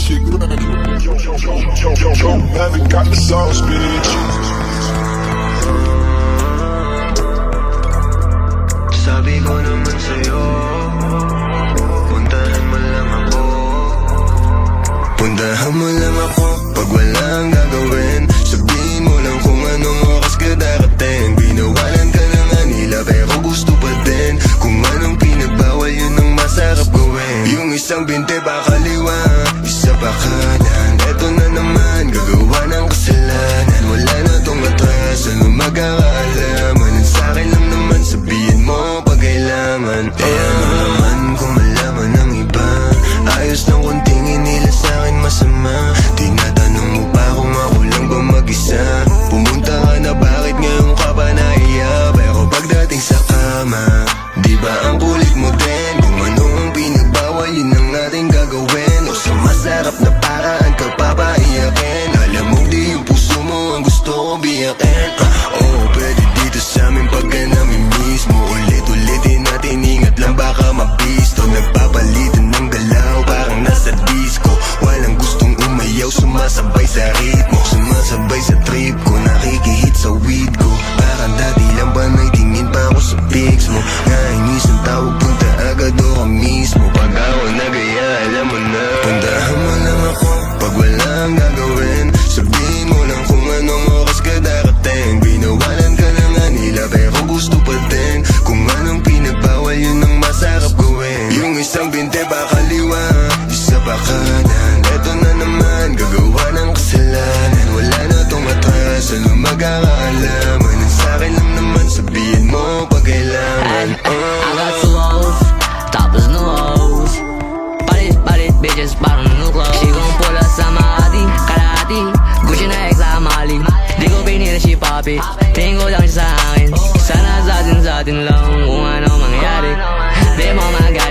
shit grind. Yo, Maverick got the sauce, bitch. Sabi ko naman sa'yo, puntahan mo lang ako. Puntahan mo lang ako pag walang gagawin. Sabihin mo lang kung anong oras ka darating. Binawalan ka na nga nila pero gusto pa din. Kung anong pinagbawal yun ang masarap gawin. Yung isang binte pa kaliwa, isa pa kanan. Eto na naman, gagawa ng kasalanan. Wala na tong atras, ano magkakaalaman. Ang sa'kin lang naman, sabihin mo pag kailangan. Eh ano naman kung malaman ng iba. Ayos ng kuntingin nila sa'kin masama. Tinatanong mo pa kung ako lang ba mag-isa. Pumunta ka na, bakit ngayon ka ba naiya? Pero pagdating sa kama, di ba ang kulit mo din? Kung ano ang pinagbawal, yun ang ating gagawin. O sa masarap na paraan ka papaiyakin. Alam mo di yung puso mo ang gusto ko biyakin. Oo, pwede dito sa amin pagka namimiss mo. Ulit-ulitin natin, ingat lang baka mabisto. Nagpapalitan ng galaw, parang nasa disco. Walang gustong umayaw, sumasabay sa ritmo. Sumasabay sa trip ko, nakikihit sa weed ko. Parang dati lang ba naitingin pa ako sa pics mo. Nainis ang tawag, punta agad o ka mismo. Pag ako nagaya, alam mo na. Puntahan mo lang ako pag walang gagawin. Sabihin mo lang kung anong oras ka darating. Binawalan ka na nga nila pero gusto pa din. Kung anong pinagbawal yun ang masarap gawin. Yung isang binte pa kaliwa, isa pa kanan. Eto na naman, gagawa ng kasalanan. Wala na tong atras, ano magkakaalaman. Ang sa'kin lang naman, sabihin mo pag kailangan. I got two hoes, tapos no hoes. Palit bitches parang new clothes. She gon' pull up sa Makati, kalahati Gucci na X sa Mali. Di ko pinila si Papi, tingin ko lang siya sa akin. Sana sa atin lang kung ano mangyari. Di mo magalit